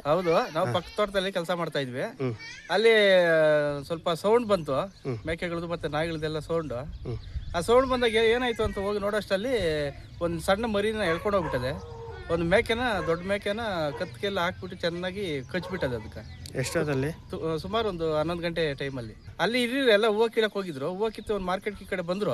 ಹೌದು, ನಾವು ಪಕ್ಕ ತೋಟದಲ್ಲಿ ಕೆಲಸ ಮಾಡ್ತಾ ಇದ್ವಿ. ಅಲ್ಲಿ ಸ್ವಲ್ಪ ಸೌಂಡ್ ಬಂತು, ಮೇಕೆಗಳದ್ದು ಮತ್ತೆ ನಾಯಿಗಳದೆಲ್ಲ ಸೌಂಡ್. ಆ ಸೌಂಡ್ ಬಂದಾಗ ಏನಾಯ್ತು ಅಂತ ಹೋಗಿ ನೋಡೋಷ್ಟರಲ್ಲಿ ಒಂದು ಸಣ್ಣ ಮರಿನ ಎಳ್ಕೊಂಡು ಹೋಗ್ಬಿಟ್ಟದೆ. ಒಂದು ಮೇಕೆನ, ದೊಡ್ಡ ಮೇಕೆನ ಕತ್ತಿಗೆಲ್ಲ ಹಾಕ್ಬಿಟ್ಟು ಚೆನ್ನಾಗಿ ಕಚ್ಬಿಟ್ಟದೆ ಅದಕ್ಕೆ. ಎಷ್ಟೊತ್ತಲ್ಲಿ? ಸುಮಾರು ಒಂದು 11 ಗಂಟೆ ಟೈಮಲ್ಲಿ. ಅಲ್ಲಿ ಇರೀರು ಎಲ್ಲ ಹೂವು ಕೀಳಕ್ಕೆ ಹೋಗಿದ್ರು. ಹೂವು ಕಿತ್ತು ಒಂದು ಮಾರ್ಕೆಟ್ ಕಡೆ ಬಂದರು.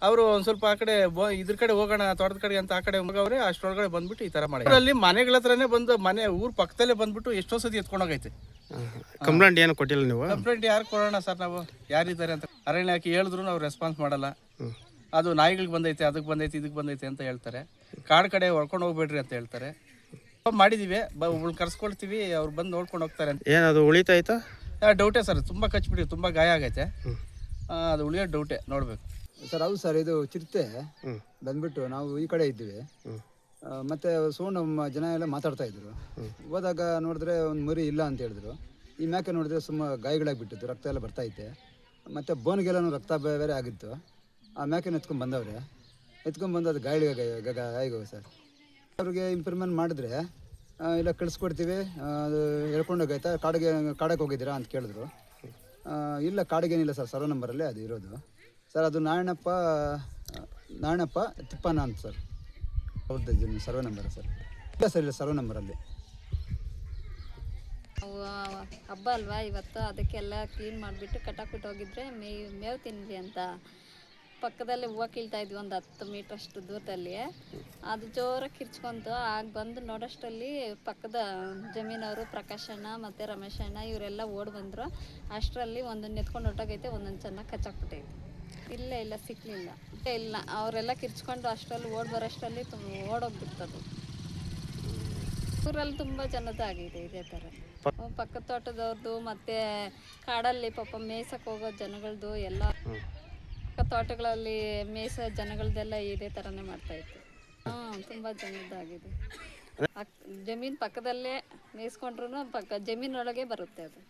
ಅವರು ಒಂದು ಸ್ವಲ್ಪ ಆ ಕಡೆ ಇದ್ರ ಕಡೆ ಹೋಗೋಣ ತೋಟದ ಕಡೆ ಅಂತ ಆ ಕಡೆ ಹೋಗವ್ರೆ. ಅಷ್ಟೊಳಗಡೆ ಬಂದ್ಬಿಟ್ಟು ಈ ತರ ಮಾಡಿ ಅಲ್ಲಿ ಮನೆಗಳ ಹತ್ರನೇ ಬಂದು ಮನೆ ಊರ್ ಪಕ್ಕದಲ್ಲೇ ಬಂದ್ಬಿಟ್ಟು ಎಷ್ಟೋ ಸತಿ ಎತ್ಕೊಂಡೋಗೈತೆ. ಕಂಪ್ಲೇಂಟ್ ಏನು ಕೊಟ್ಟಿಲ್ಲ ನೀವು? ಕಂಪ್ಲೇಂಟ್ ಯಾರು ಕೊಡೋಣ ಸರ್, ನಾವು ಯಾರಿದ್ದಾರೆ ಅಂತ ಅರಣ್ಯ ಹಾಕಿ ಹೇಳಿದ್ರು ನಾವು ರೆಸ್ಪಾನ್ಸ್ ಮಾಡಲ್ಲ. ಅದು ನಾಯಿಗಳಿಗೆ ಬಂದೈತೆ, ಅದಕ್ಕೆ ಬಂದೈತೆ, ಇದಕ್ಕೆ ಬಂದೈತೆ ಅಂತ ಹೇಳ್ತಾರೆ. ಕಾಡು ಕಡೆ ಹೊಡ್ಕೊಂಡು ಹೋಗ್ಬೇಡ್ರಿ ಅಂತ ಹೇಳ್ತಾರೆ. ಮಾಡಿದೀವಿ, ಒಬ್ಳು ಕರ್ಸ್ಕೊಳ್ತೀವಿ, ಅವ್ರು ಬಂದು ನೋಡ್ಕೊಂಡು ಹೋಗ್ತಾರೆ ಅಂತ. ಏನದು ಉಳಿತಾಯ್ತಾ? ಡೌಟೇ ಸರ್, ತುಂಬ ಕಚ್ಬಿಟ್ಟು ತುಂಬ ಗಾಯ ಆಗೈತೆ. ಅದು ಉಳಿಯೋ ಡೌಟೇ, ನೋಡ್ಬೇಕು ಸರ್. ಹೌದು ಸರ್, ಇದು ಚಿರತೆ ಬಂದ್ಬಿಟ್ಟು ನಾವು ಈ ಕಡೆ ಇದ್ದೀವಿ. ಮತ್ತೆ ಸೌಂಡ್ ನಮ್ಮ ಜನ ಎಲ್ಲ ಮಾತಾಡ್ತಾ ಇದ್ರು. ಹೋದಾಗ ನೋಡಿದ್ರೆ ಒಂದು ಮರಿ ಇಲ್ಲ ಅಂತ ಹೇಳಿದ್ರು. ಈ ಮೇಕೆ ನೋಡಿದ್ರೆ ಗಾಯಗಳಾಗಿಬಿಟ್ಟಿತ್ತು, ರಕ್ತ ಎಲ್ಲ ಬರ್ತಾ ಐತೆ. ಮತ್ತು ಬೋನ್ಗೆಲ್ಲನೂ ರಕ್ತ ಬೇರೆ ಆಗಿತ್ತು. ಆ ಮೇಕೆನ ಎತ್ಕೊಂಡ್ಬಂದವ್ರೆ. ಎತ್ಕೊಂಡ್ಬಂದು ಅದು ಗಾಯಗೋವೆ ಸರ್. ಅವ್ರಿಗೆ ಇಂಪ್ರೂವ್ಮೆಂಟ್ ಮಾಡಿದ್ರೆ ಇಲ್ಲ ಕಳಿಸ್ಕೊಡ್ತೀವಿ, ಅದು ಹೇಳ್ಕೊಂಡೋಗೈತಾ, ಕಾಡಿಗೆ ಹೋಗಿದ್ದೀರಾ ಅಂತ ಕೇಳಿದ್ರು. ಇಲ್ಲ, ಕಾಡಿಗೇನಿಲ್ಲ ಸರ್, ಸರ್ವ ನಂಬರಲ್ಲೇ ಅದು ಇರೋದು ಸರ್. ಅದು ನಾರಾಯಣಪ್ಪ ತಿಪ್ಪಣ್ಣ ಅಂತ ಸರ್. ಅವ್ರದ್ದು ಸರ್ವೆ ನಂಬರ್ ಸರ್. ಇಲ್ಲ ಸರ್, ಇಲ್ಲ ಸರ್ವೆ ನಂಬರಲ್ಲಿ. ಹಬ್ಬ ಅಲ್ವಾ ಇವತ್ತು, ಅದಕ್ಕೆಲ್ಲ ಕ್ಲೀನ್ ಮಾಡಿಬಿಟ್ಟು ಕಟ್ಟಾಕ್ಬಿಟ್ಟು ಹೋಗಿದ್ರೆ ಮೇವು ತಿನ್ನಲಿ ಅಂತ ಪಕ್ಕದಲ್ಲೇ ಹೂವು ಕೀಳ್ತಾ ಇದ್ವಿ, ಒಂದು 10 ಮೀಟ್ರ್ ಅಷ್ಟು ದೂರದಲ್ಲಿ. ಅದು ಜೋರಾಗಿ ಕಿರ್ಚ್ಕೊಂತು. ಆಗ ಬಂದು ನೋಡೋಷ್ಟರಲ್ಲಿ ಪಕ್ಕದ ಜಮೀನವರು ಪ್ರಕಾಶಣ್ಣ ಮತ್ತು ರಮೇಶಣ್ಣ ಇವರೆಲ್ಲ ಓಡಿ ಬಂದರು. ಅಷ್ಟರಲ್ಲಿ ಒಂದನ್ನು ಎತ್ಕೊಂಡು ಹೊಟ್ಟೋಗೈತೆ, ಒಂದೊಂದು ಚೆನ್ನಾಗಿ ಕಚ್ಚಾಕ್ಬಿಟ್ಟೈತೆ. ಇಲ್ಲ ಸಿಕ್ಕಲಿಲ್ಲ. ಇಲ್ಲ, ಅವರೆಲ್ಲ ಕಿರ್ಚ್ಕೊಂಡು ಅಷ್ಟರಲ್ಲಿ ಓಡಿ ಬರೋಷ್ಟರಲ್ಲಿ ಓಡೋಗ್ಬಿಡ್ತದು. ಊರಲ್ಲಿ ತುಂಬ ಜನದಾಗಿದೆ ಇದೇ ಥರ. ಪಕ್ಕದ ತೋಟದವ್ರದ್ದು ಮತ್ತು ಕಾಡಲ್ಲಿ ಪಾಪ ಮೇಯ್ಸಕ್ಕೆ ಹೋಗೋ ಜನಗಳದ್ದು ಎಲ್ಲ, ಪಕ್ಕ ತೋಟಗಳಲ್ಲಿ ಮೇಯ್ಸೋ ಜನಗಳದ್ದೆಲ್ಲ ಇದೇ ಥರನೇ ಮಾಡ್ತಾಯಿತ್ತು. ತುಂಬ ಜನದ್ದಾಗಿದೆ. ಜಮೀನು ಪಕ್ಕದಲ್ಲೇ ಮೇಯಿಸ್ಕೊಂಡ್ರು ಜಮೀನೊಳಗೆ ಬರುತ್ತೆ ಅದು.